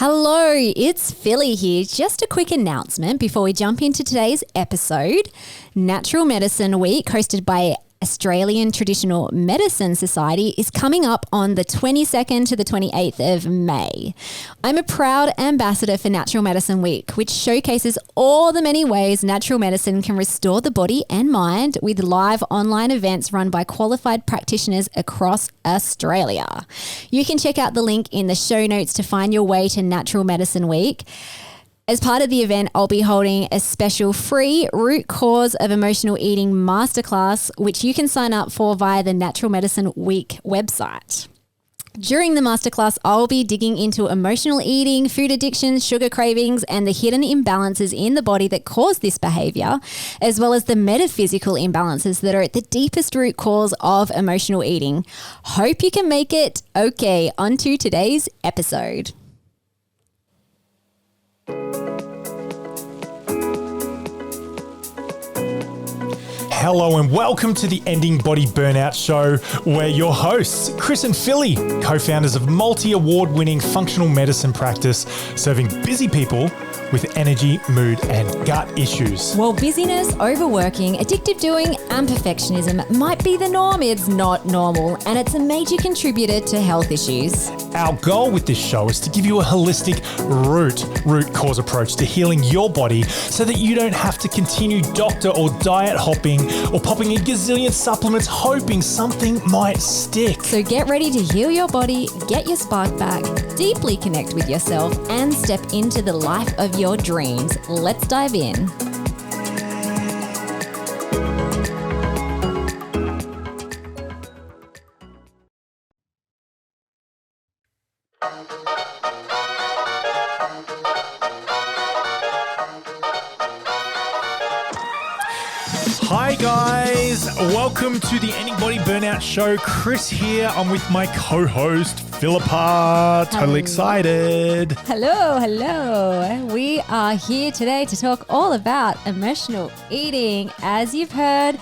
Hello, it's Philly here. Just a quick announcement before we jump into today's episode. Natural Medicine Week, hosted by Australian Traditional Medicine Society, is coming up on the 22nd to the 28th of May. I'm a proud ambassador for Natural Medicine Week, which showcases all the many ways natural medicine can restore the body and mind with live online events run by qualified practitioners across Australia. You can check out the link in the show notes to find your way to Natural Medicine Week. As part of the event, I'll be holding a special free root cause of emotional eating masterclass, which you can sign up for via the Natural Medicine Week website. During the masterclass, I'll be digging into emotional eating, food addictions, sugar cravings, and the hidden imbalances in the body that cause this behavior, as well as the metaphysical imbalances that are at the deepest root cause of emotional eating. Hope you can make it. Okay, on to today's episode. Hello and welcome to the Ending Body Burnout Show. We're your hosts, Chris and Philly, co-founders of multi-award-winning functional medicine practice, serving busy people with energy, mood, and gut issues. While busyness, overworking, addictive doing, and perfectionism might be the norm, it's not normal, and it's a major contributor to health issues. Our goal with this show is to give you a holistic root cause approach to healing your body so that you don't have to continue doctor or diet hopping or popping a gazillion supplements hoping something might stick. So get ready to heal your body, get your spark back, deeply connect with yourself, and step into the life of your dreams. Let's dive in. Hi guys, welcome to the Ending Body Burnout Show. Chris here. I'm with my co-host Philippa. Totally excited. Hello. We are here today to talk all about emotional eating. As you've heard,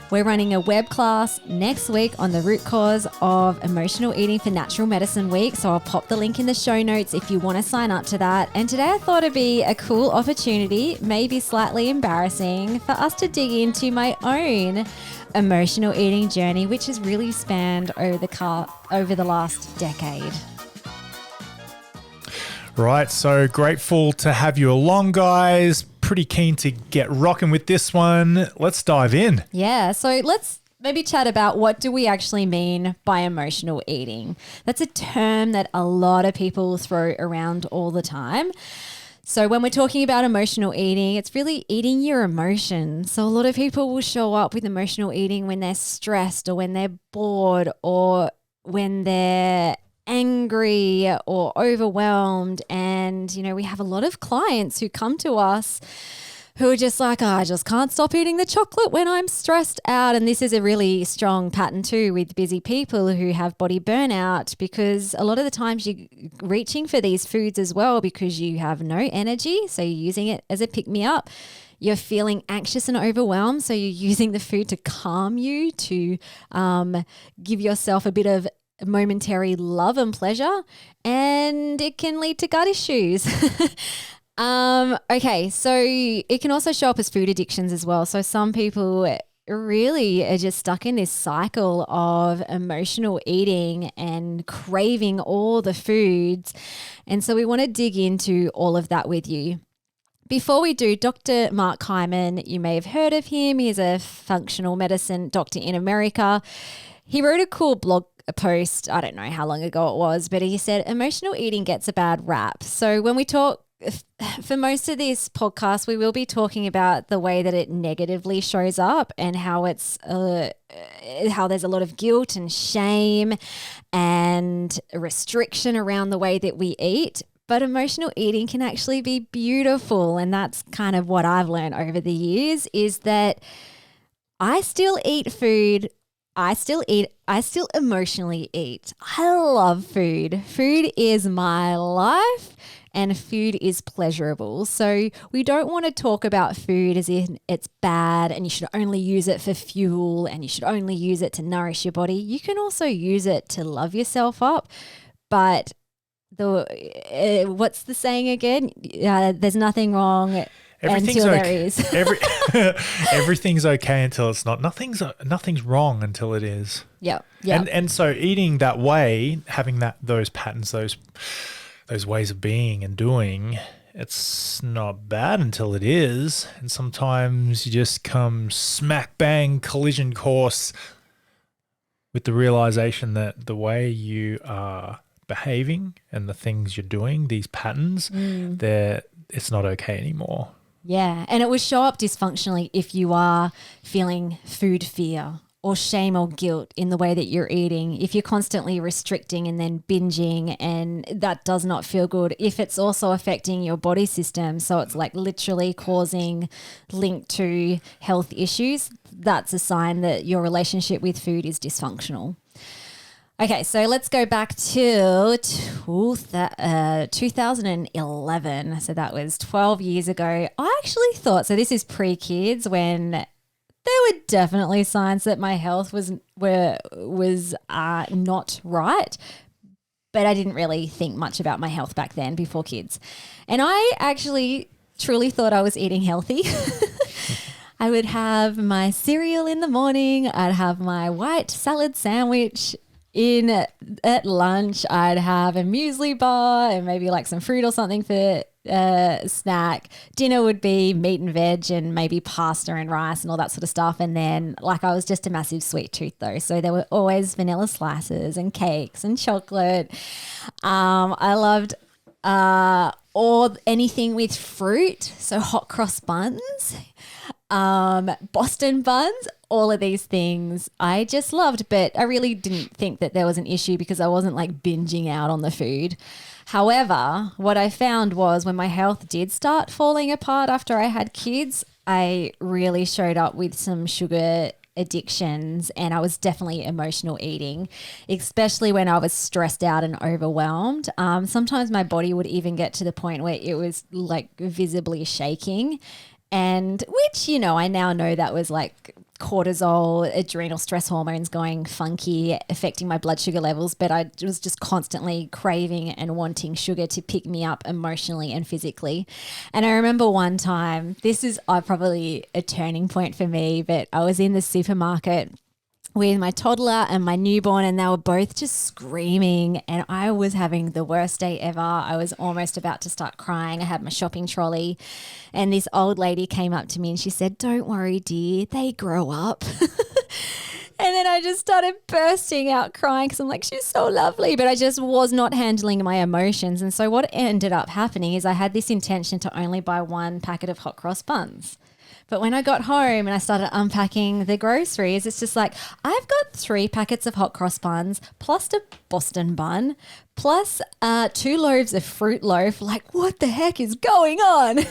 we're running a web class next week on the root cause of emotional eating for Natural Medicine Week. So I'll pop the link in the show notes if you want to sign up to that. And today I thought it'd be a cool opportunity, maybe slightly embarrassing, for us to dig into my own emotional eating journey, which has really spanned over the last decade. Right, so grateful to have you along, guys. Pretty keen to get rocking with this one. Let's dive in. Yeah, so let's maybe chat about what do we actually mean by emotional eating. That's a term that a lot of people throw around all the time. So when we're talking about emotional eating, it's really eating your emotions. So a lot of people will show up with emotional eating when they're stressed or when they're bored or when they're angry or overwhelmed. And, we have a lot of clients who come to us who are just like, I just can't stop eating the chocolate when I'm stressed out. And this is a really strong pattern too with busy people who have body burnout, because a lot of the times you're reaching for these foods as well because you have no energy. So you're using it as a pick-me-up. You're feeling anxious and overwhelmed. So you're using the food to calm you, to give yourself a bit of momentary love and pleasure, and it can lead to gut issues. Okay, so it can also show up as food addictions as well. So some people really are just stuck in this cycle of emotional eating and craving all the foods. And so we want to dig into all of that with you. Before we do, Dr. Mark Hyman, you may have heard of him. He's a functional medicine doctor in America. He wrote a cool blog post, I don't know how long ago it was, but he said emotional eating gets a bad rap. So when we talk, for most of this podcast, we will be talking about the way that it negatively shows up and how it's how there's a lot of guilt and shame and restriction around the way that we eat. But emotional eating can actually be beautiful, and that's kind of what I've learned over the years, is that I still eat food. I still emotionally eat. I love food. Food is my life, and food is pleasurable. So we don't want to talk about food as if it's bad and you should only use it for fuel and you should only use it to nourish your body. You can also use it to love yourself up, but what's the saying again? There's nothing wrong Everything's until okay. there is. Everything's okay until it's not. Nothing's wrong until it is. Yep. And so eating that way, having those patterns, those ways of being and doing, it's not bad until it is. And sometimes you just come smack bang collision course with the realization that the way you are behaving and the things you're doing, these patterns, it's not okay anymore. Yeah. And it will show up dysfunctionally if you are feeling food fear or shame or guilt in the way that you're eating. If you're constantly restricting and then binging, and that does not feel good. If it's also affecting your body system, so it's like literally causing link to health issues, that's a sign that your relationship with food is dysfunctional. Okay, so let's go back to 2011. So that was 12 years ago. I actually thought, so this is pre-kids, when there were definitely signs that my health was not right, but I didn't really think much about my health back then before kids. And I actually truly thought I was eating healthy. I would have my cereal in the morning. I'd have my white salad sandwich at lunch. I'd have a muesli bar and maybe like some fruit or something for snack. Dinner would be meat and veg and maybe pasta and rice and all that sort of stuff. And then like I was just a massive sweet tooth though. So there were always vanilla slices and cakes and chocolate. I loved or anything with fruit. So hot cross buns, Boston buns, all of these things I just loved, but I really didn't think that there was an issue because I wasn't like binging out on the food. However, what I found was when my health did start falling apart after I had kids, I really showed up with some sugar addictions, and I was definitely emotional eating, especially when I was stressed out and overwhelmed. Sometimes my body would even get to the point where it was like visibly shaking, and which, you know, I now know that was like cortisol, adrenal stress hormones going funky, affecting my blood sugar levels, but I was just constantly craving and wanting sugar to pick me up emotionally and physically. And I remember one time, this is probably a turning point for me, but I was in the supermarket with my toddler and my newborn, and they were both just screaming, and I was having the worst day ever. I was almost about to start crying. I had my shopping trolley, and this old lady came up to me and she said, "Don't worry, dear, they grow up." And then I just started bursting out crying because I'm like, she's so lovely, but I just was not handling my emotions. And so what ended up happening is I had this intention to only buy one packet of hot cross buns. But when I got home and I started unpacking the groceries, it's just like, I've got 3 packets of hot cross buns plus a Boston bun plus 2 loaves of fruit loaf. Like, what the heck is going on?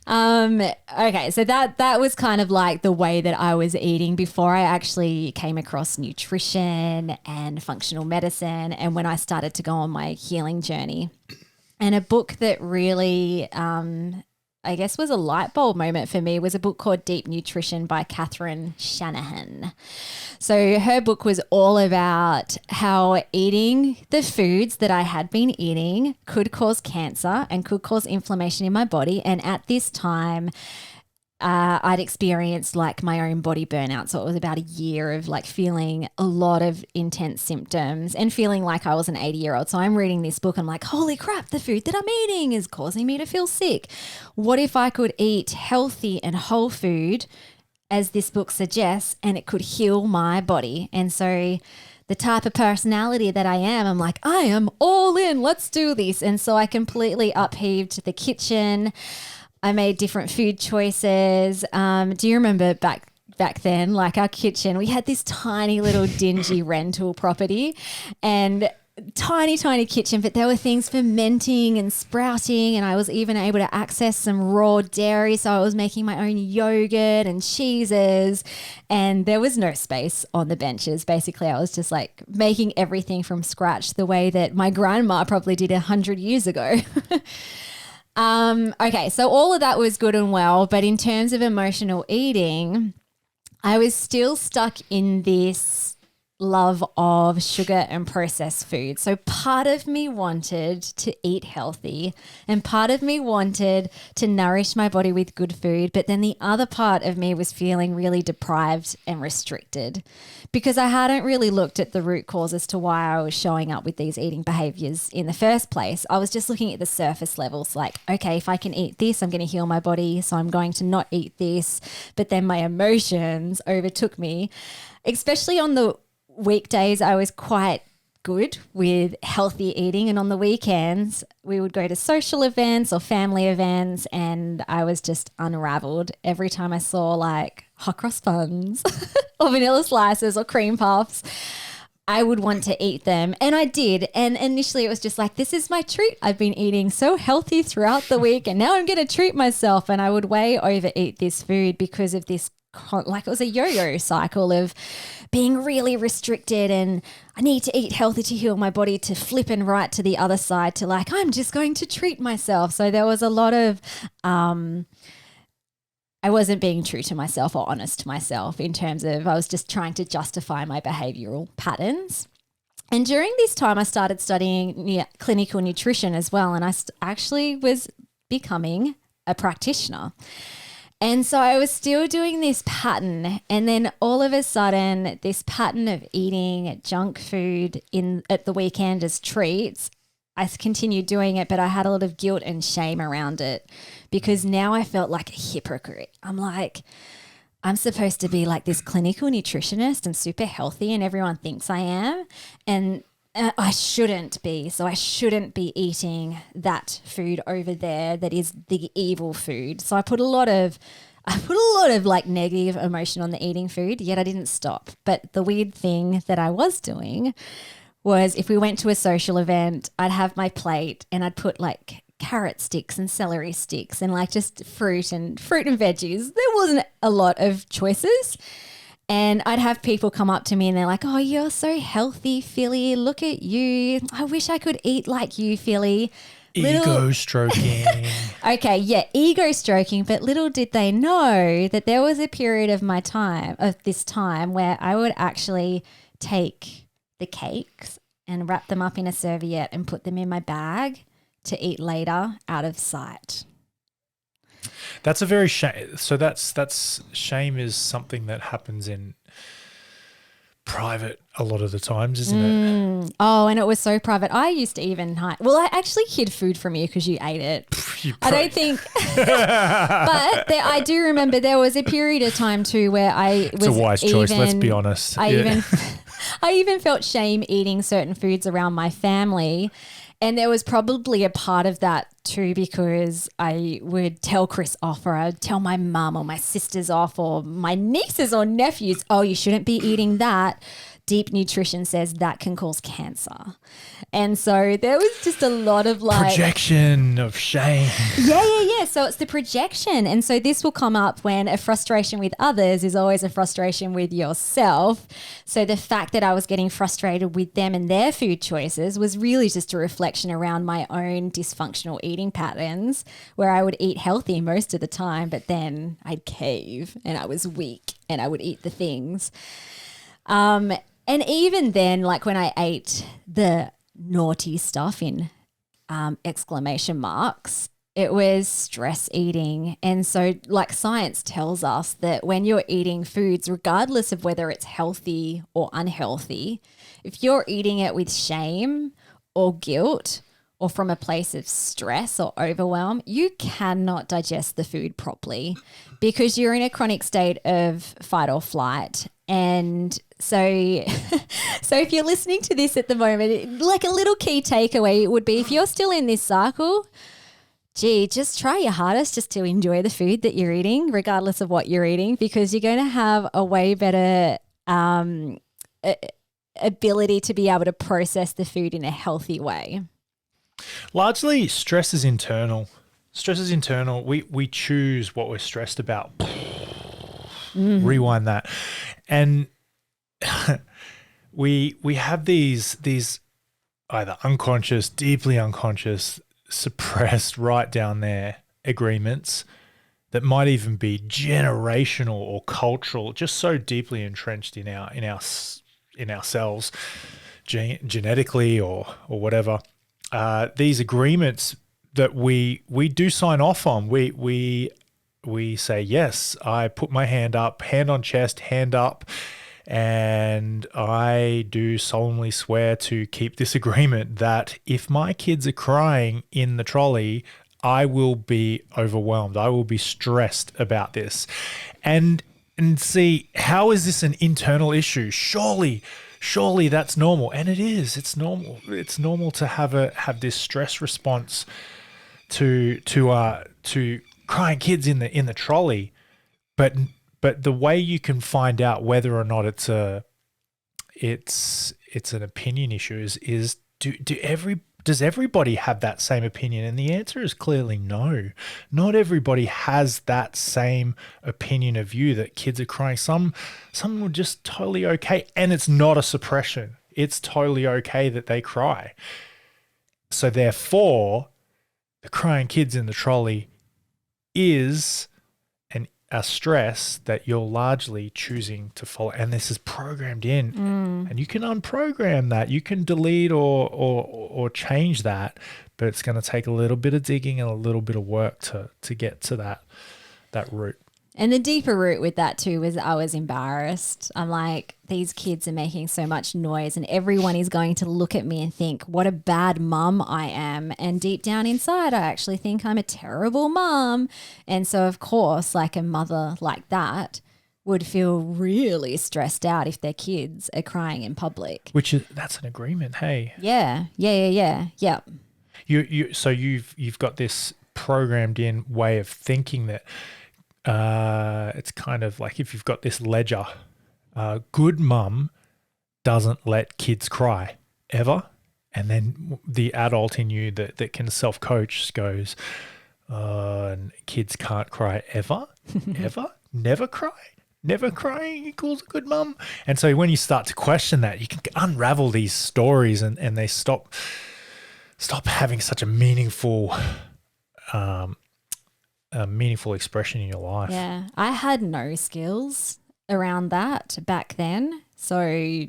Okay, so that was kind of like the way that I was eating before I actually came across nutrition and functional medicine, and when I started to go on my healing journey. And a book that really I guess was a light bulb moment for me was a book called Deep Nutrition by Catherine Shanahan. So her book was all about how eating the foods that I had been eating could cause cancer and could cause inflammation in my body. And at this time, I'd experienced like my own body burnout. So it was about a year of like feeling a lot of intense symptoms and feeling like I was an 80-year-old. So I'm reading this book. I'm like, holy crap, the food that I'm eating is causing me to feel sick. What if I could eat healthy and whole food, as this book suggests, and it could heal my body? And so the type of personality that I am, I'm like, I am all in, let's do this. And so I completely upheaved the kitchen. I made different food choices. Do you remember back then, like our kitchen, we had this tiny little dingy rental property and tiny kitchen, but there were things fermenting and sprouting, and I was even able to access some raw dairy. So I was making my own yogurt and cheeses, and there was no space on the benches. Basically, I was just like making everything from scratch the way that my grandma probably did 100 years ago. Okay, so all of that was good and well, but in terms of emotional eating, I was still stuck in this love of sugar and processed food. So part of me wanted to eat healthy and part of me wanted to nourish my body with good food. But then the other part of me was feeling really deprived and restricted because I hadn't really looked at the root cause as to why I was showing up with these eating behaviors in the first place. I was just looking at the surface levels like, okay, if I can eat this, I'm going to heal my body. So I'm going to not eat this. But then my emotions overtook me, especially on the weekdays. I was quite good with healthy eating, and on the weekends we would go to social events or family events and I was just unraveled every time I saw like hot cross buns or vanilla slices or cream puffs. I would want to eat them, and I did. And initially it was just like, this is my treat. I've been eating so healthy throughout the week and now I'm going to treat myself. And I would way overeat this food because of this, like it was a yo-yo cycle of being really restricted and I need to eat healthy to heal my body, to flipping right to the other side to like, I'm just going to treat myself. So there was a lot of, I wasn't being true to myself or honest to myself in terms of I was just trying to justify my behavioral patterns. And during this time, I started studying clinical nutrition as well. And I actually was becoming a practitioner. And so I was still doing this pattern, and then all of a sudden this pattern of eating junk food at the weekend as treats, I continued doing it, but I had a lot of guilt and shame around it because now I felt like a hypocrite. I'm like, I'm supposed to be like this clinical nutritionist and super healthy and everyone thinks I am, and I shouldn't be. So I shouldn't be eating that food over there that is the evil food. So I put a lot of like negative emotion on the eating food, yet I didn't stop. But the weird thing that I was doing was if we went to a social event, I'd have my plate and I'd put like carrot sticks and celery sticks and like just fruit and veggies. There wasn't a lot of choices. And I'd have people come up to me and they're like, oh, you're so healthy, Philly. Look at you. I wish I could eat like you, Philly. Ego stroking. Okay, yeah, ego stroking. But little did they know that there was a period of this time where I would actually take the cakes and wrap them up in a serviette and put them in my bag to eat later out of sight. That's a very shame. So that's shame is something that happens in private a lot of the times, isn't it? Oh, and it was so private. I used to even hide. Well, I actually hid food from you because you ate it. I don't think. But I do remember there was a period of time too where It's a wise choice. Let's be honest. I even felt shame eating certain foods around my family. And there was probably a part of that too because I would tell Chris off or I'd tell my mum or my sisters off or my nieces or nephews, oh, you shouldn't be eating that. Deep nutrition says that can cause cancer. And so there was just a lot of like projection of shame. Yeah. So it's the projection. And so this will come up when a frustration with others is always a frustration with yourself. So the fact that I was getting frustrated with them and their food choices was really just a reflection around my own dysfunctional eating patterns where I would eat healthy most of the time, but then I'd cave and I was weak and I would eat the things. And even then, like when I ate the naughty stuff in exclamation marks, it was stress eating. And so like science tells us that when you're eating foods, regardless of whether it's healthy or unhealthy, if you're eating it with shame or guilt or from a place of stress or overwhelm, you cannot digest the food properly because you're in a chronic state of fight or flight. And so if you're listening to this at the moment, like a little key takeaway would be if you're still in this cycle, just try your hardest just to enjoy the food that you're eating, regardless of what you're eating, because you're going to have a way better ability to be able to process the food in a healthy way. Largely, stress is internal. Stress is internal. We choose what we're stressed about. Rewind that. And we have these either unconscious, deeply unconscious, suppressed right down there agreements that might even be generational or cultural, just so deeply entrenched in our in ourselves, genetically or whatever. These agreements that we do sign off on, we say, yes, I put my hand up, hand on chest, hand up, and I do solemnly swear to keep this agreement that if my kids are crying in the trolley, I will be overwhelmed. I will be stressed about this. And see, how is this an internal issue? Surely that's normal. And it is. It's normal. It's normal to have this stress response to crying kids in the trolley. But the way you can find out whether or not it's an opinion issue is does everybody have that same opinion? And the answer is clearly no. Not everybody has that same opinion of you that kids are crying. Some are just totally okay, and it's not a suppression. It's totally okay that they cry. So therefore, the crying kids in the trolley is a stress that you're largely choosing to follow, and this is programmed in. And you can unprogram that. You can delete or change that, but it's going to take a little bit of digging and a little bit of work to get to that root. And the deeper root with that too was I was embarrassed. I'm like, these kids are making so much noise and everyone is going to look at me and think what a bad mum I am. And deep down inside, I actually think I'm a terrible mum. And so, of course, like a mother like that would feel really stressed out if their kids are crying in public. That's an agreement, hey? Yeah. So you've got this programmed in way of thinking that it's kind of like if you've got this ledger, good mum doesn't let kids cry ever. And then the adult in you that can self-coach goes, and kids can't cry ever, ever, never crying equals a good mum. And so when you start to question that, you can unravel these stories and they stop having such a meaningful expression in your life. Yeah. I had no skills around that back then. So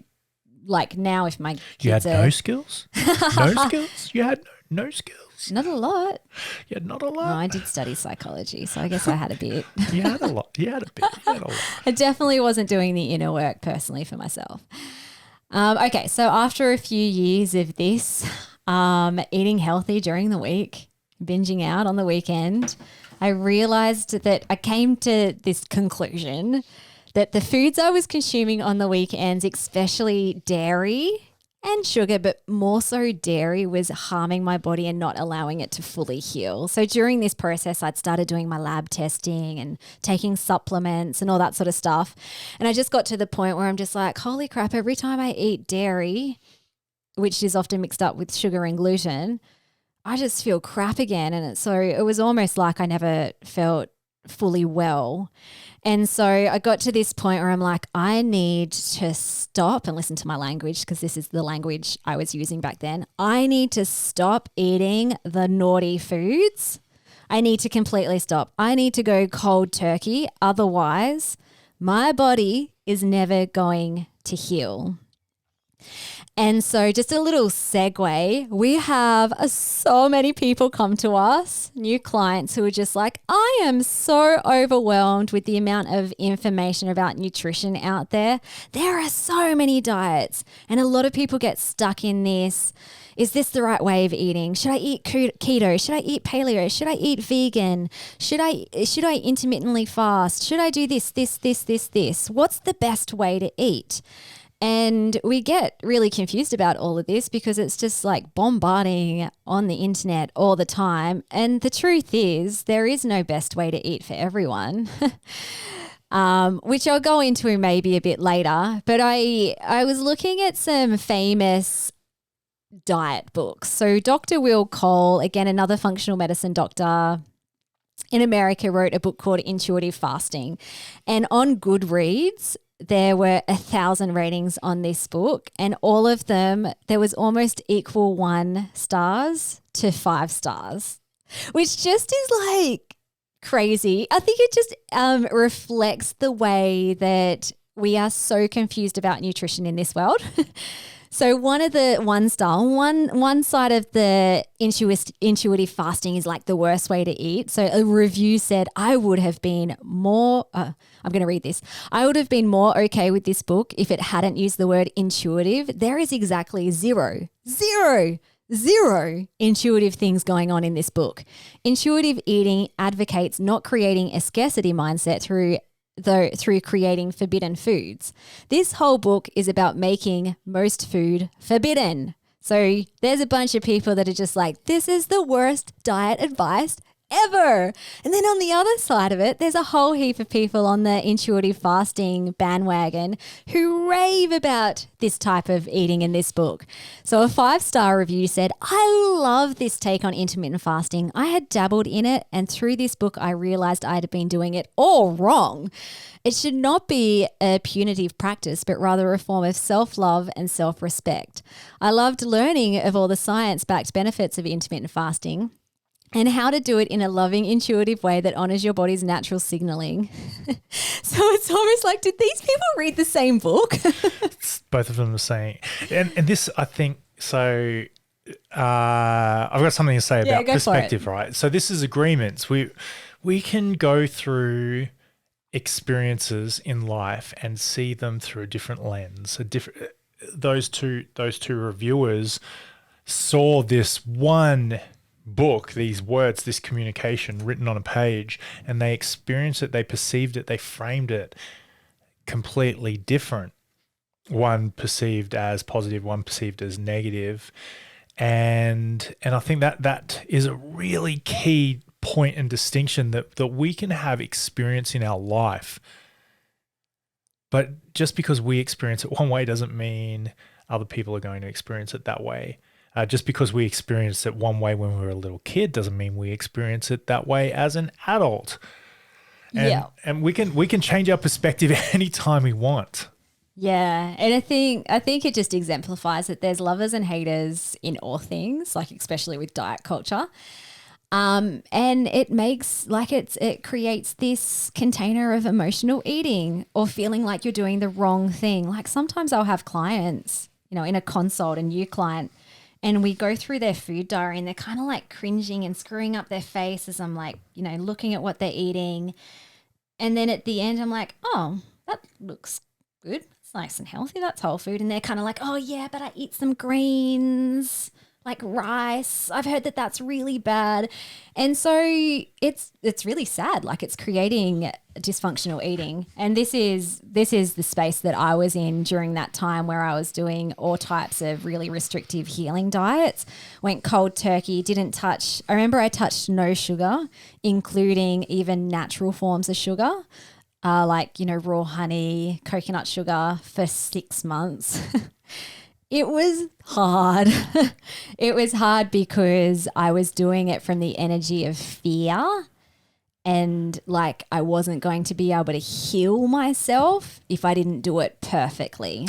like now if my kids You had no skills? No skills? You had no skills? Not a lot. You had not a lot? No, I did study psychology, so I guess I had a bit. You had a lot. You had a bit. You had a lot. I definitely wasn't doing the inner work personally for myself. Okay, so after a few years of this, eating healthy during the week, binging out on the weekend, I realized that I came to this conclusion that the foods I was consuming on the weekends, especially dairy and sugar, but more so dairy, was harming my body and not allowing it to fully heal. So during this process, I'd started doing my lab testing and taking supplements and all that sort of stuff. And I just got to the point where I'm just like, holy crap, every time I eat dairy, which is often mixed up with sugar and gluten, I just feel crap again. And so it was almost like I never felt fully well. And so I got to this point where I'm like, I need to stop and listen to my language, because this is the language I was using back then. I need to stop eating the naughty foods. I need to completely stop. I need to go cold turkey. Otherwise, my body is never going to heal. And so just a little segue, we have so many people come to us, new clients who are just like, I am so overwhelmed with the amount of information about nutrition out there. There are so many diets and a lot of people get stuck in this. Is this the right way of eating? Should I eat keto? Should I eat paleo? Should I eat vegan? Should I intermittently fast? Should I do this? What's the best way to eat? And we get really confused about all of this because it's just like bombarding on the internet all the time. And the truth is there is no best way to eat for everyone, which I'll go into maybe a bit later. But I was looking at some famous diet books. So Dr. Will Cole, again, another functional medicine doctor in America, wrote a book called Intuitive Fasting. And on Goodreads, there were 1,000 ratings on this book, and all of them, there was almost equal 1 stars to 5 stars, which just is like crazy. I think it just reflects the way that we are so confused about nutrition in this world. So one side of the intuitive fasting is like the worst way to eat. So a review said, I would have been more, I'm going to read this. I would have been more okay with this book if it hadn't used the word intuitive. There is exactly zero intuitive things going on in this book. Intuitive eating advocates not creating a scarcity mindset through creating forbidden foods. This whole book is about making most food forbidden. So there's a bunch of people that are just like, this is the worst diet advice ever. And then on the other side of it, there's a whole heap of people on the intuitive fasting bandwagon who rave about this type of eating in this book. So a 5-star review said, I love this take on intermittent fasting. I had dabbled in it, and through this book, I realized I had been doing it all wrong. It should not be a punitive practice, but rather a form of self-love and self-respect. I loved learning of all the science-backed benefits of intermittent fasting and how to do it in a loving, intuitive way that honors your body's natural signaling. So it's almost like, did these people read the same book? Both of them are saying, and this, I think, so I've got something to say about perspective, right? So this is agreements. We can go through experiences in life and see them through a different lens. Those two reviewers saw this one book, these words, this communication written on a page, and they experienced it, they perceived it, they framed it completely different. One perceived as positive, one perceived as negative. And I think that is a really key point and distinction, that we can have experience in our life. But just because we experience it one way doesn't mean other people are going to experience it that way. Just because we experienced it one way when we were a little kid doesn't mean we experience it that way as an adult. And we can change our perspective anytime we want. Yeah, and I think it just exemplifies that there's lovers and haters in all things, like especially with diet culture. And it makes it creates this container of emotional eating or feeling like you're doing the wrong thing. Like sometimes I'll have clients, in a consult, a new client, and we go through their food diary and they're kind of like cringing and screwing up their face as I'm like, looking at what they're eating. And then at the end, I'm like, oh, that looks good. It's nice and healthy. That's whole food. And they're kind of like, oh yeah, but I eat some greens, like rice. I've heard that that's really bad. And so it's really sad. Like it's creating dysfunctional eating. And this is the space that I was in during that time where I was doing all types of really restrictive healing diets, went cold turkey, I remember I touched no sugar, including even natural forms of sugar. Like, raw honey, coconut sugar for 6 months. It was hard. It was hard because I was doing it from the energy of fear, and like I wasn't going to be able to heal myself if I didn't do it perfectly.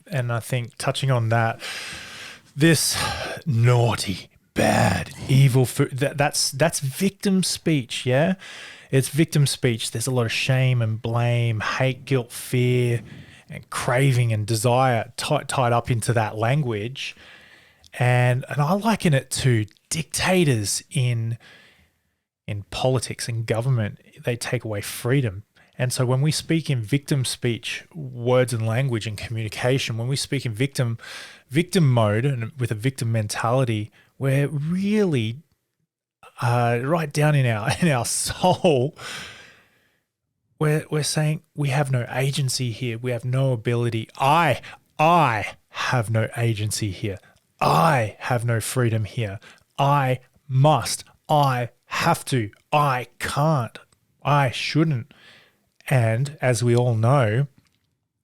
And I think touching on that, this naughty, bad, evil food, that's victim speech, yeah? It's victim speech. There's a lot of shame and blame, hate, guilt, fear, and craving and desire tied up into that language. And I liken it to dictators in politics and government. They take away freedom. And so when we speak in victim speech, words and language and communication, when we speak in victim mode and with a victim mentality, we're really right down in our soul, we're saying we have no agency here. We have no ability. I have no agency here. I have no freedom here. I must. I have to. I can't. I shouldn't. And as we all know,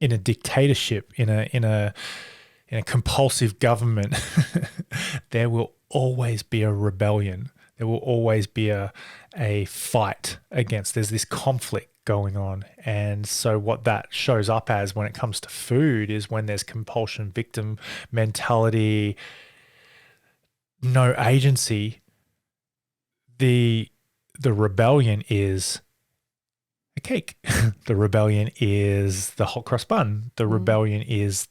in a dictatorship, in a compulsive government, there will always be a rebellion. There will always be a fight against. There's this conflict going on. And so what that shows up as when it comes to food is when there's compulsion, victim mentality, no agency, the rebellion is, a cake. The rebellion is the hot cross bun. The rebellion is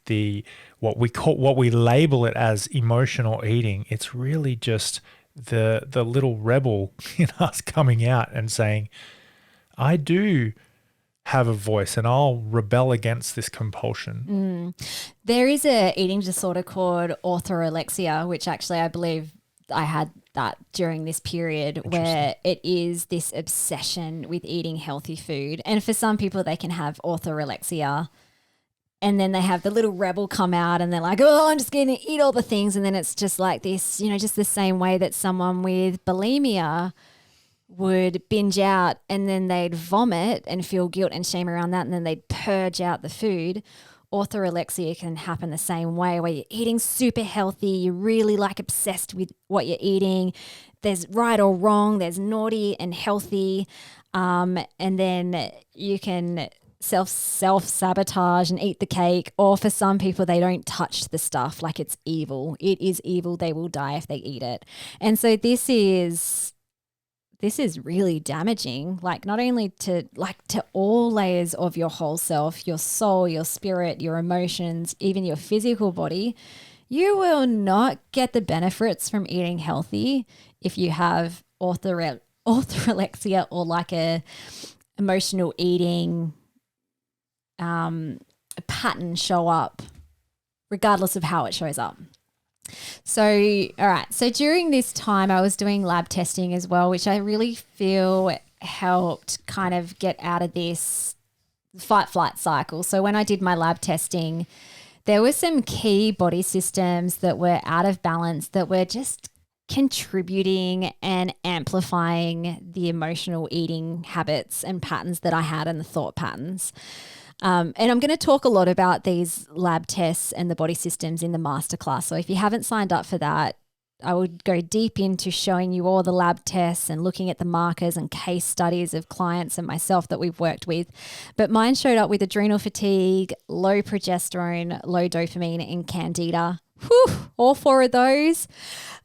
what we label it as emotional eating. It's really just the little rebel in us coming out and saying, I do have a voice and I'll rebel against this compulsion. There is a eating disorder called orthorexia, which actually I believe I had that during this period, where it is this obsession with eating healthy food. And for some people, they can have orthorexia and then they have the little rebel come out and they're like, oh, I'm just going to eat all the things. And then it's just like this, just the same way that someone with bulimia would binge out and then they'd vomit and feel guilt and shame around that, and then they'd purge out the food. Orthorexia can happen the same way, where you're eating super healthy, you're really like obsessed with what you're eating. There's right or wrong, there's naughty and healthy, and then you can self-sabotage and eat the cake. Or for some people, they don't touch the stuff, like it's evil. It is evil. They will die if they eat it. And so this is really damaging, like not only to all layers of your whole self, your soul, your spirit, your emotions, even your physical body. You will not get the benefits from eating healthy if you have orthorexia or like a emotional eating pattern show up, regardless of how it shows up. So, all right. So during this time, I was doing lab testing as well, which I really feel helped kind of get out of this fight-flight cycle. So when I did my lab testing, there were some key body systems that were out of balance, that were just contributing and amplifying the emotional eating habits and patterns that I had, and the thought patterns. And I'm going to talk a lot about these lab tests and the body systems in the masterclass. So if you haven't signed up for that, I would go deep into showing you all the lab tests and looking at the markers and case studies of clients and myself that we've worked with. But mine showed up with adrenal fatigue, low progesterone, low dopamine, and candida. Whew, all four of those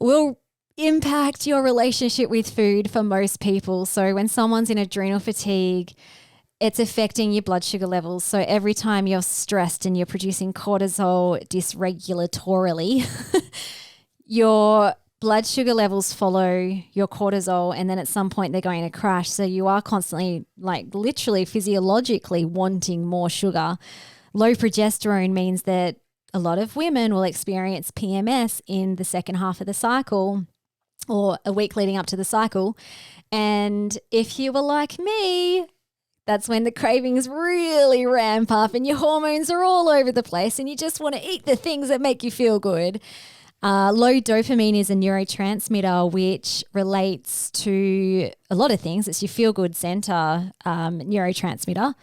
will impact your relationship with food for most people. So when someone's in adrenal fatigue, it's affecting your blood sugar levels. So every time you're stressed and you're producing cortisol dysregulatorily, your blood sugar levels follow your cortisol, and then at some point they're going to crash. So you are constantly, like literally physiologically wanting more sugar. Low progesterone means that a lot of women will experience PMS in the second half of the cycle, or a week leading up to the cycle. And if you were like me, that's when the cravings really ramp up and your hormones are all over the place and you just want to eat the things that make you feel good. Low dopamine is a neurotransmitter which relates to a lot of things. It's your feel-good center neurotransmitter.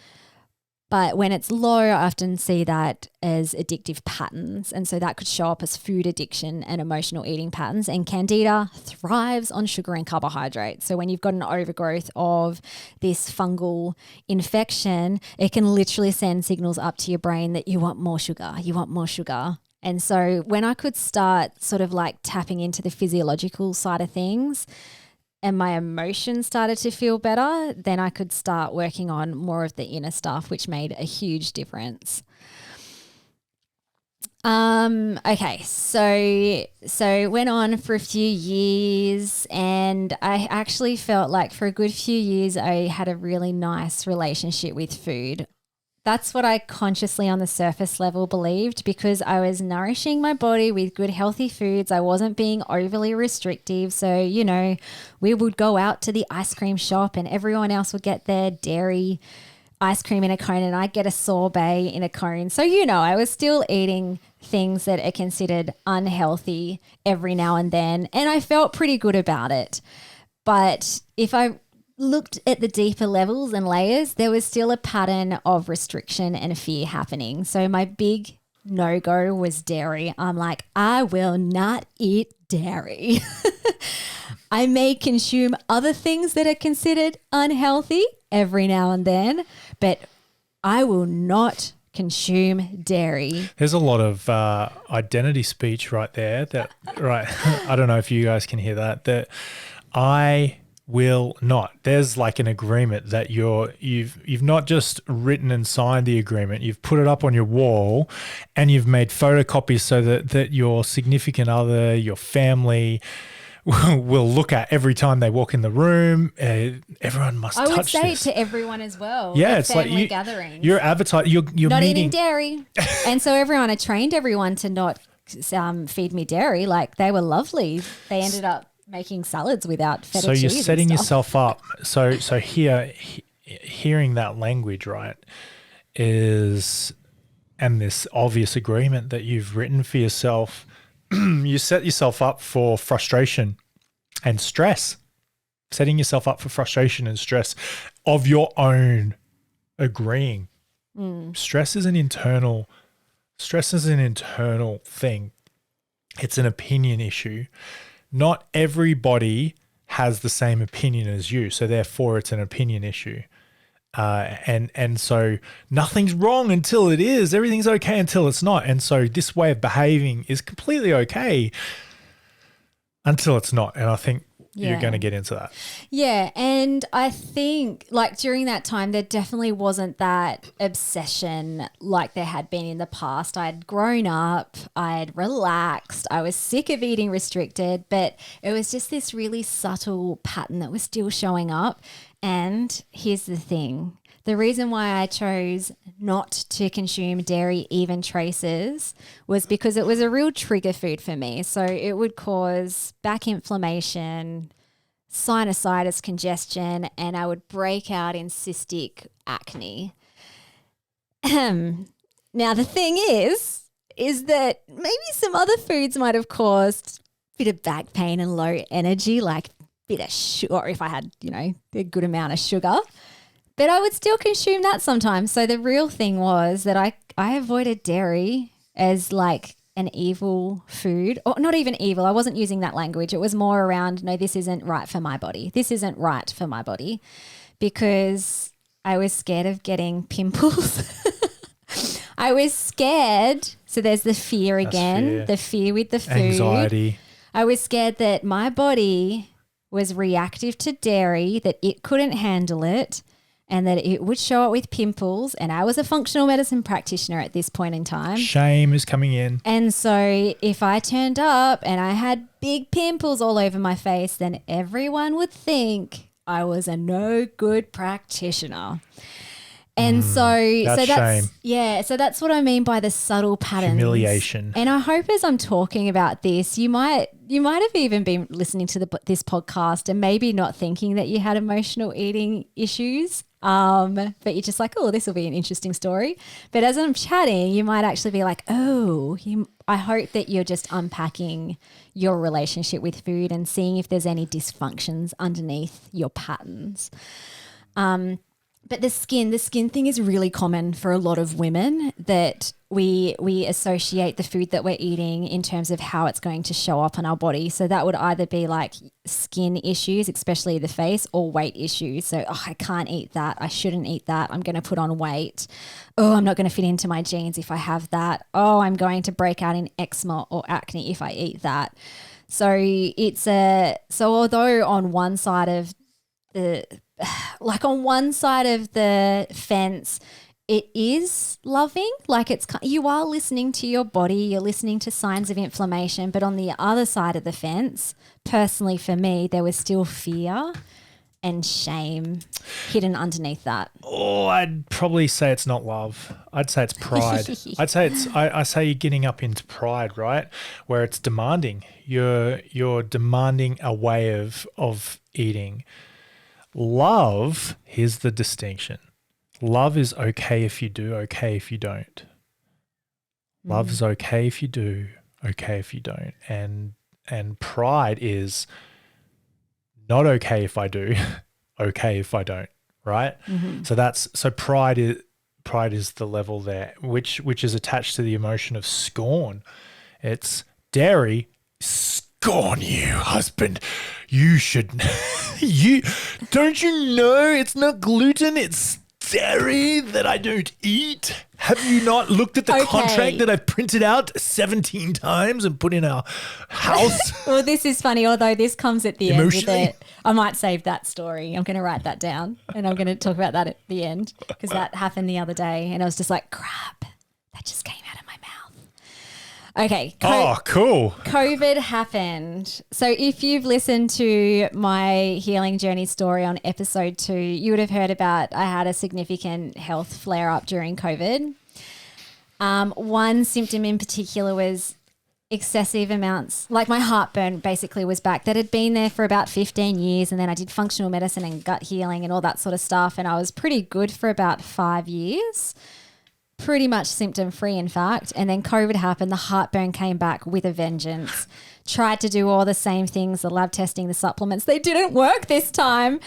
But when it's low, I often see that as addictive patterns. And so that could show up as food addiction and emotional eating patterns. And candida thrives on sugar and carbohydrates. So when you've got an overgrowth of this fungal infection, it can literally send signals up to your brain that you want more sugar, you want more sugar. And so when I could start sort of like tapping into the physiological side of things, and my emotions started to feel better, then I could start working on more of the inner stuff, which made a huge difference. Okay, so went on for a few years, and I actually felt like for a good few years I had a really nice relationship with food. That's what I consciously on the surface level believed, because I was nourishing my body with good healthy foods. I wasn't being overly restrictive. So, we would go out to the ice cream shop and everyone else would get their dairy ice cream in a cone and I'd get a sorbet in a cone. So, I was still eating things that are considered unhealthy every now and then, and I felt pretty good about it. But if I looked at the deeper levels and layers, there was still a pattern of restriction and fear happening. So my big no-go was dairy. I'm like, I will not eat dairy. I may consume other things that are considered unhealthy every now and then, but I will not consume dairy. There's a lot of identity speech right there. Right. I don't know if you guys can hear that. That I will not. There's like an agreement that you've not just written and signed the agreement, you've put it up on your wall and you've made photocopies so that your significant other, your family will look at every time they walk in the room. Everyone must touch this. I would say it to everyone as well. Yeah, it's like gatherings. You're advertising. You're not meeting. eating dairy. And so I trained everyone to not feed me dairy. Like they were lovely. They ended up making salads without feta cheese. So you're setting yourself up. So hearing that language, right, is, and this obvious agreement that you've written for yourself, you set yourself up for frustration and stress. Setting yourself up for frustration and stress of your own agreeing. Stress is an internal thing. It's an opinion issue. Not everybody has the same opinion as you, so therefore it's an opinion issue. And so nothing's wrong until it is. Everything's okay until it's not. And so this way of behaving is completely okay until it's not. And I think you're going to get into that. Yeah. And I think like during that time, there definitely wasn't that obsession like there had been in the past. I'd grown up, I'd relaxed, I was sick of eating restricted, but it was just this really subtle pattern that was still showing up. And here's the thing. The reason why I chose not to consume dairy, even traces, was because it was a real trigger food for me. So it would cause back inflammation, sinusitis, congestion, and I would break out in cystic acne. Now, the thing is that maybe some other foods might have caused a bit of back pain and low energy, like a bit of sugar, or if I had, a good amount of sugar. But I would still consume that sometimes. So the real thing was that I avoided dairy as like an evil food, or not even evil. I wasn't using that language. It was more around, no, this isn't right for my body. This isn't right for my body, because I was scared of getting pimples. I was scared. So there's the fear again, the fear with the food. Anxiety. I was scared that my body was reactive to dairy, that it couldn't handle it, and that it would show up with pimples. And I was a functional medicine practitioner at this point in time. Shame is coming in. And so if I turned up and I had big pimples all over my face, then everyone would think I was a no good practitioner. And that's shame. Yeah, so that's what I mean by the subtle patterns. Humiliation. And I hope as I'm talking about this, you might have even been listening to this podcast and maybe not thinking that you had emotional eating issues, but you're just like, oh, this will be an interesting story. But as I'm chatting, you might actually be like, I hope that you're just unpacking your relationship with food and seeing if there's any dysfunctions underneath your patterns. But the skin thing is really common for a lot of women, that we associate the food that we're eating in terms of how it's going to show up on our body. So that would either be like skin issues, especially the face, or weight issues. So, I can't eat that. I shouldn't eat that. I'm going to put on weight. Oh, I'm not going to fit into my jeans if I have that. Oh, I'm going to break out in eczema or acne if I eat that. So although on one side of the fence, it is loving, like you are listening to your body, you're listening to signs of inflammation. But on the other side of the fence, personally for me, there was still fear and shame hidden underneath that. Oh, I'd probably say it's not love. I'd say it's pride. I say you're getting up into pride, right? Where it's demanding. You're demanding a way of eating. Love, here's the distinction. Love is okay if you do, okay if you don't. Love is okay if you do, okay if you don't. And pride is not okay if I do, okay if I don't, right? Mm-hmm. So pride is the level there, which is attached to the emotion of scorn. It's dairy, scorn you, husband. You should don't you know it's not gluten, it's dairy that I don't eat. Have you not looked at the Okay. contract that I've printed out 17 times and put in our house? Well, this is funny, although this comes at the end with Emotionally? it. I might save that story. I'm going to write that down and I'm going to talk about that at the end because that happened the other day and I was just like, crap, that just came out of my mouth. Okay. Oh, cool. COVID happened. So if you've listened to my healing journey story on episode 2, you would have heard about I had a significant health flare up during COVID. One symptom in particular was excessive amounts, like my heartburn basically was back. That had been there for about 15 years and then I did functional medicine and gut healing and all that sort of stuff and I was pretty good for about 5 years. Pretty much symptom free, in fact. And then COVID happened. The heartburn came back with a vengeance. Tried to do all the same things, the lab testing, the supplements. They didn't work this time.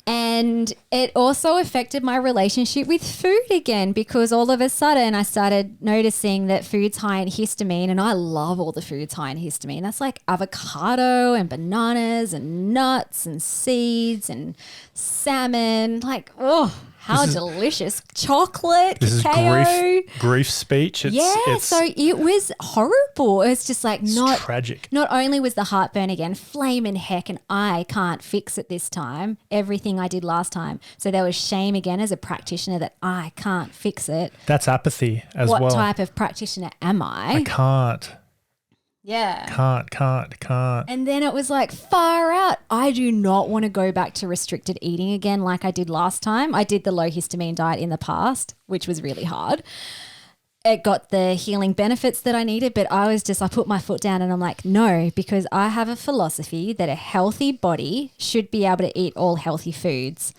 And it also affected my relationship with food again because all of a sudden I started noticing that food's high in histamine and I love all the foods high in histamine. That's like avocado and bananas and nuts and seeds and salmon. Like, oh, how delicious. Chocolate, This cacao. is grief speech. It's So it was horrible. It was just like tragic. Not only was the heartburn again, flaming heck, and I can't fix it this time, everything I did last time. So there was shame again as a practitioner that I can't fix it. That's apathy as well. What type of practitioner am I? I can't. Yeah. Can't. And then it was like, far out. I do not want to go back to restricted eating again like I did last time. I did the low histamine diet in the past, which was really hard. It got the healing benefits that I needed, but I put my foot down and I'm like, no, because I have a philosophy that a healthy body should be able to eat all healthy foods.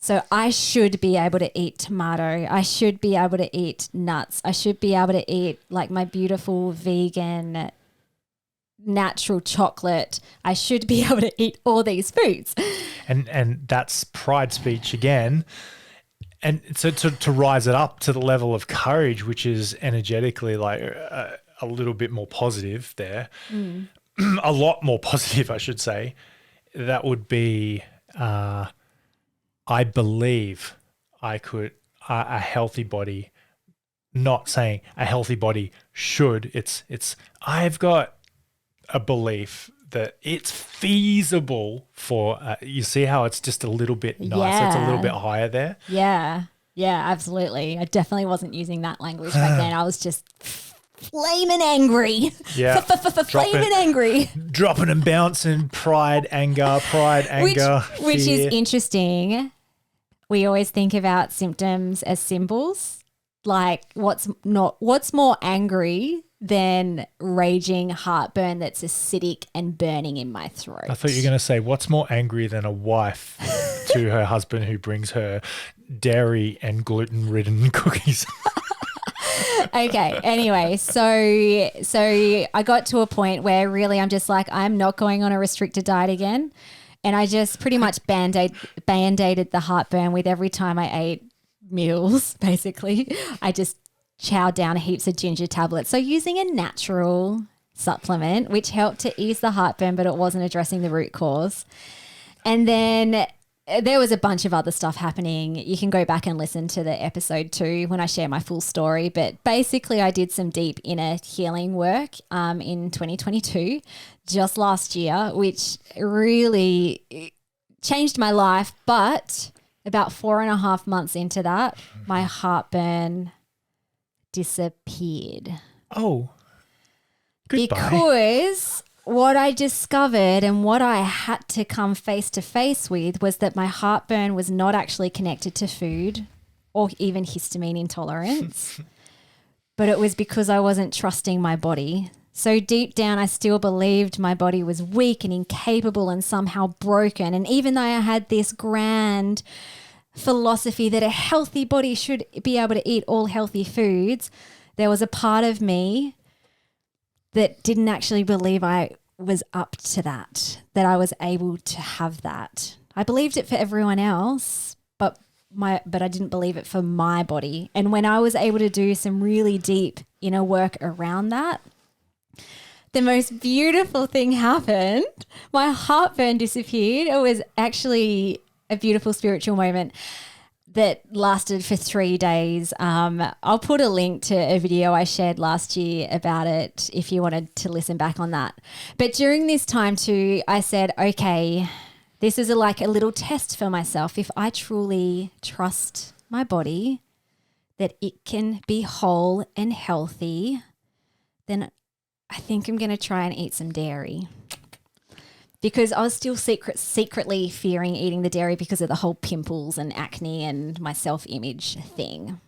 So I should be able to eat tomato. I should be able to eat nuts. I should be able to eat like my beautiful vegan natural chocolate. I should be able to eat all these foods. And that's pride speech again. And so to rise it up to the level of courage, which is energetically like a little bit more positive there, a lot more positive, I should say, that would be I believe I could, a healthy body, not saying a healthy body should, I've got a belief that it's feasible for, you see how it's just a little bit nicer, it's a little bit higher there. Yeah, absolutely. I definitely wasn't using that language back then. I was just flaming angry. Yeah. Flaming angry. Dropping and bouncing, pride, anger, Which is fear. interesting. We always think about symptoms as symbols. Like what's more angry than raging heartburn that's acidic and burning in my throat? I thought you were going to say, what's more angry than a wife to her husband who brings her dairy and gluten-ridden cookies? Okay. Anyway, so I got to a point where really I'm just like, I'm not going on a restricted diet again. And I just pretty much band-aided the heartburn with every time I ate meals, basically. I just chowed down heaps of ginger tablets. So using a natural supplement, which helped to ease the heartburn, but it wasn't addressing the root cause. And then there was a bunch of other stuff happening. You can go back and listen to the episode 2 when I share my full story. But basically I did some deep inner healing work in 2022, just last year, which really changed my life. But about 4.5 months into that, my heartburn disappeared. Oh, goodbye. Because what I discovered and what I had to come face to face with was that my heartburn was not actually connected to food or even histamine intolerance, but it was because I wasn't trusting my body. So deep down, I still believed my body was weak and incapable and somehow broken. And even though I had this grand philosophy that a healthy body should be able to eat all healthy foods, there was a part of me that didn't actually believe I was up to that I was able to have that. I believed it for everyone else, but I didn't believe it for my body. And when I was able to do some really deep inner work around that, the most beautiful thing happened. My heartburn disappeared. It was actually a beautiful spiritual moment. that lasted for 3 days. I'll put a link to a video I shared last year about it if you wanted to listen back on that. But during this time too, I said, okay, this is like a little test for myself. If I truly trust my body that it can be whole and healthy, then I think I'm going to try and eat some dairy. Because I was still secretly fearing eating the dairy because of the whole pimples and acne and my self-image thing.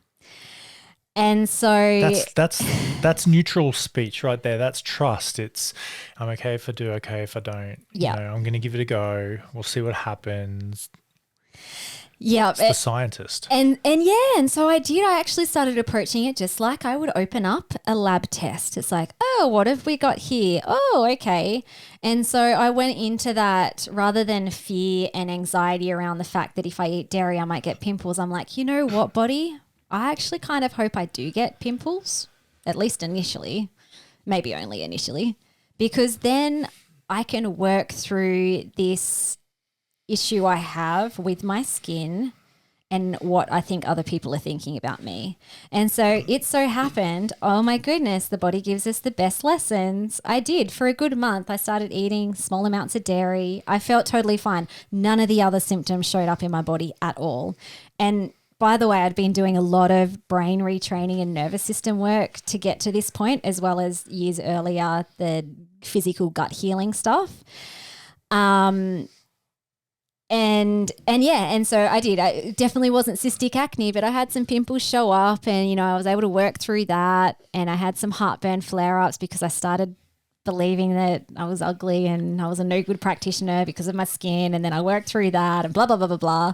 And so that's neutral speech right there. That's trust. It's I'm okay if I do, okay if I don't. Yeah. I'm going to give it a go. We'll see what happens. Yeah, it's the scientist. And so I did. I actually started approaching it just like I would open up a lab test. It's like, oh, what have we got here? Oh, okay. And so I went into that rather than fear and anxiety around the fact that if I eat dairy, I might get pimples. I'm like, you know what, body? I actually kind of hope I do get pimples, at least initially, maybe only initially, because then I can work through this issue I have with my skin and what I think other people are thinking about me. And so it so happened, oh my goodness, the body gives us the best lessons. I did. For a good month, I started eating small amounts of dairy. I felt totally fine. None of the other symptoms showed up in my body at all. And by the way, I'd been doing a lot of brain retraining and nervous system work to get to this point, as well as years earlier, the physical gut healing stuff. And so I did. I definitely wasn't cystic acne, but I had some pimples show up and, I was able to work through that. And I had some heartburn flare-ups because I started believing that I was ugly and I was a no good practitioner because of my skin. And then I worked through that and blah, blah, blah, blah, blah.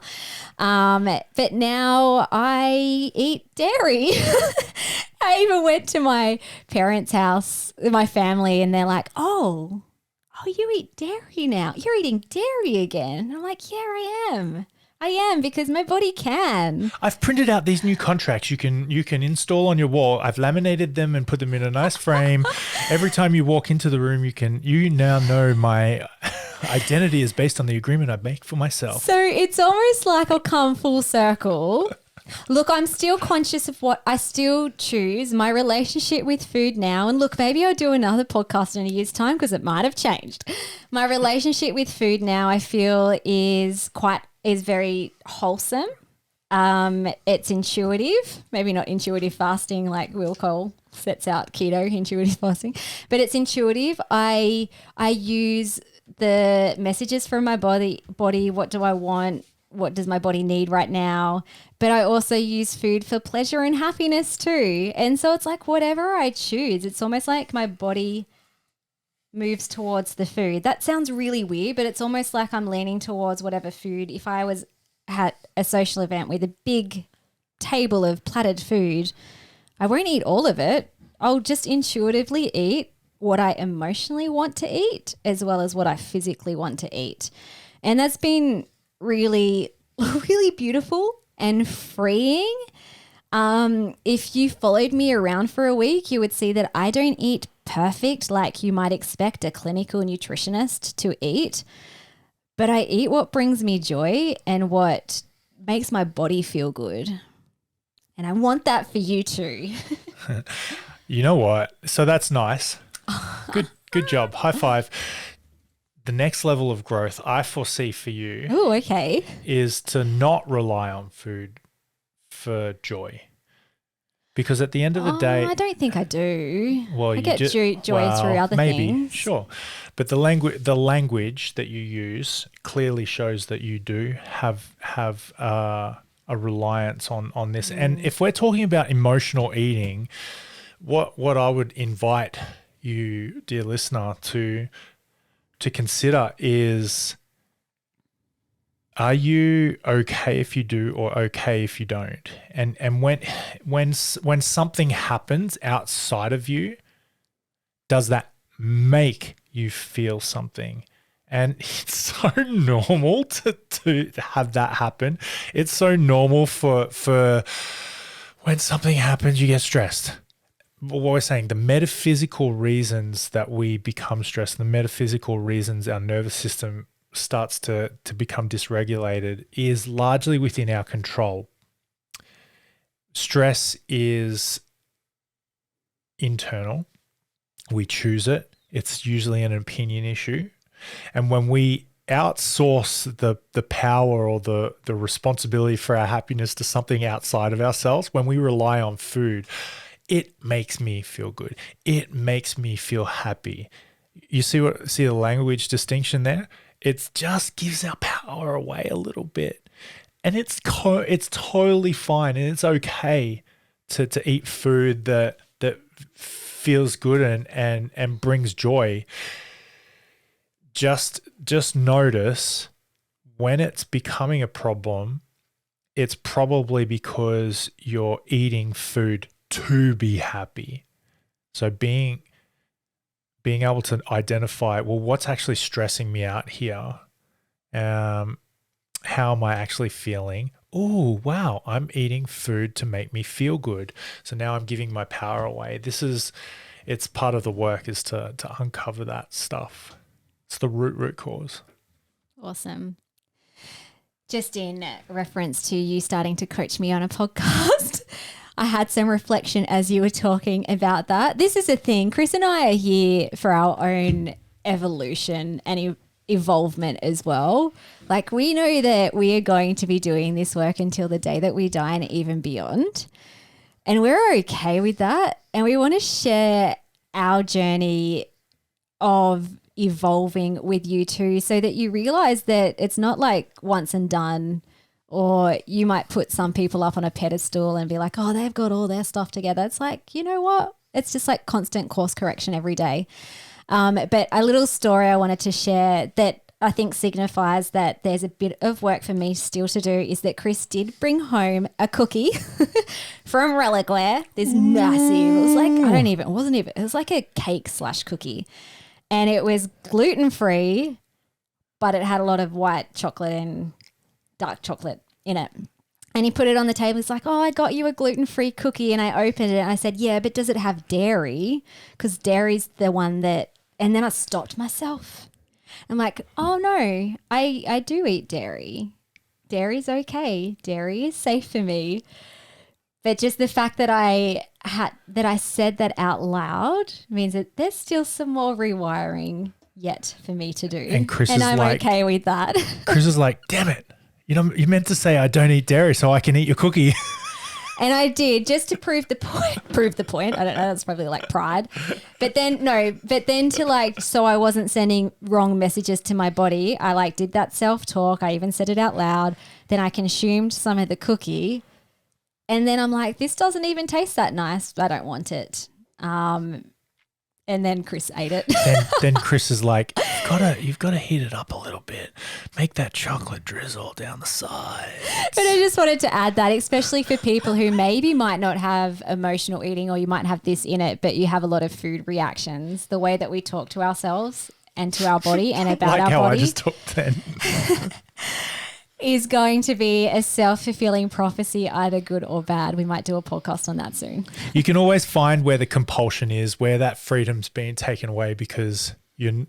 But now I eat dairy. I even went to my parents' house, my family, and they're like, oh, you eat dairy now. You're eating dairy again. And I'm like, yeah, I am because my body can. I've printed out these new contracts you can install on your wall. I've laminated them and put them in a nice frame. Every time you walk into the room, you now know my identity is based on the agreement I make for myself. So it's almost like I'll come full circle. Look, I'm still conscious of what I still choose, my relationship with food now. And look, maybe I'll do another podcast in a year's time because it might have changed. My relationship with food now, I feel, is very wholesome. It's intuitive, maybe not intuitive fasting like Will Cole sets out keto, intuitive fasting, but it's intuitive. I use the messages from my body. What do I want? What does my body need right now? But I also use food for pleasure and happiness too. And so it's like whatever I choose, it's almost like my body moves towards the food. That sounds really weird, but it's almost like I'm leaning towards whatever food. If I was at a social event with a big table of platted food, I won't eat all of it. I'll just intuitively eat what I emotionally want to eat as well as what I physically want to eat. And that's been really, really beautiful and freeing. If you followed me around for a week, you would see that I don't eat perfect like you might expect a clinical nutritionist to eat, but I eat what brings me joy and what makes my body feel good. And I want that for you too. You know what? So that's nice. Good job. High five. The next level of growth I foresee for you is to not rely on food for joy. Because at the end of the day, I don't think I do. Well, I get joy through other maybe, things. Sure. But the language that you use clearly shows that you do have a reliance on this. And if we're talking about emotional eating, what I would invite you, dear listener, to consider is, are you okay if you do or okay if you don't? And when something happens outside of you, does that make you feel something? And it's so normal to have that happen. It's so normal for when something happens, you get stressed. What we're saying, the metaphysical reasons that we become stressed, the metaphysical reasons our nervous system starts to become dysregulated is largely within our control. stress is internal. We choose it. It's usually an opinion issue. And when we outsource the power or the responsibility for our happiness to something outside of ourselves, when we rely on food, it makes me feel good. It makes me feel happy. You see the language distinction there? It just gives our power away a little bit. And it's totally fine, and it's okay to eat food that feels good and brings joy. Just notice when it's becoming a problem, it's probably because you're eating food to be happy. So being able to identify, well, what's actually stressing me out here? How am I actually feeling? Oh, wow, I'm eating food to make me feel good. So now I'm giving my power away. It's part of the work is to uncover that stuff. It's the root cause. Awesome. Just in reference to you starting to coach me on a podcast, I had some reflection as you were talking about that. This is a thing. Chris and I are here for our own evolution and evolvement as well. Like, we know that we are going to be doing this work until the day that we die and even beyond. And we're okay with that. And we want to share our journey of evolving with you too, so that you realize that it's not like once and done, or you might put some people up on a pedestal and be like, oh, they've got all their stuff together. It's like, you know what? It's just like constant course correction every day. But a little story I wanted to share that I think signifies that there's a bit of work for me still to do is that Chris did bring home a cookie from Reliquare. This massive, it was like a cake / cookie. And it was gluten-free, but it had a lot of white chocolate and dark chocolate in it. And he put it on the table. He's like, oh, I got you a gluten-free cookie. And I opened it and I said, yeah, but does it have dairy? Because dairy's the one that, and then I stopped myself. I'm like, oh no, I do eat dairy. Dairy's okay. Dairy is safe for me. But just the fact that I said that out loud means that there's still some more rewiring yet for me to do. And Chris and is I'm like, okay with that. Chris is like, damn it. You know, you meant to say I don't eat dairy so I can eat your cookie. And I did, just to prove the point. I don't know, that's probably like pride. But then so I wasn't sending wrong messages to my body. I did that self-talk. I even said it out loud. Then I consumed some of the cookie. And then I'm like, this doesn't even taste that nice. I don't want it. And then Chris ate it. Then Chris is like, you've got to heat it up a little bit. Make that chocolate drizzle down the side. But I just wanted to add that, especially for people who maybe might not have emotional eating, or you might have this in it, but you have a lot of food reactions. The way that we talk to ourselves and to our body and about our body. Like how I just talked then. Is going to be a self-fulfilling prophecy, either good or bad. We might do a podcast on that soon. You can always find where the compulsion is, where that freedom's being taken away because you.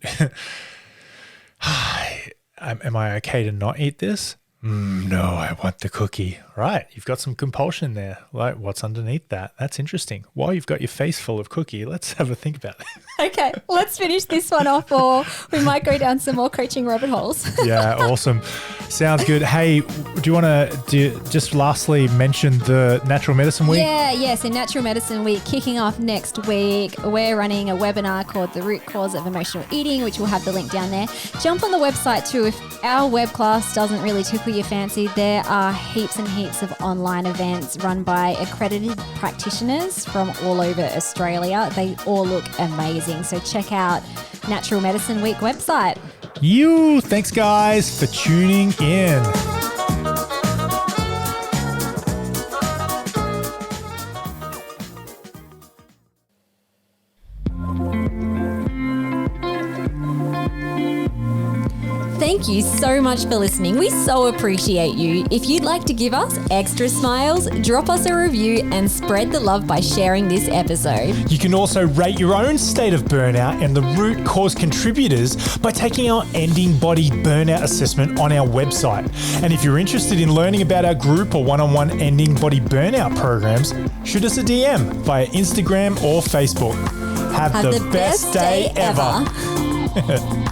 Am I okay to not eat this? No, I want the cookie. Right, you've got some compulsion there. Like, what's underneath that? That's interesting. While you've got your face full of cookie, let's have a think about it. Okay, let's finish this one off, or we might go down some more coaching rabbit holes. Yeah, awesome. Sounds good. Hey, do you want to just lastly mention the Natural Medicine Week? Yeah. So Natural Medicine Week kicking off next week. We're running a webinar called The Root Cause of Emotional Eating, which we'll have the link down there. Jump on the website too. If our web class doesn't really tickle your fancy, there are heaps and heaps of online events run by accredited practitioners from all over Australia. They all look amazing. So check out Natural Medicine Week website. Thanks guys for tuning in. Thank you so much for listening. We so appreciate you. If you'd like to give us extra smiles, drop us a review and spread the love by sharing this episode. You can also rate your own state of burnout and the root cause contributors by taking our Ending Body Burnout assessment on our website. And if you're interested in learning about our group or one-on-one Ending Body Burnout programs, shoot us a DM via Instagram or Facebook. Have the best day ever.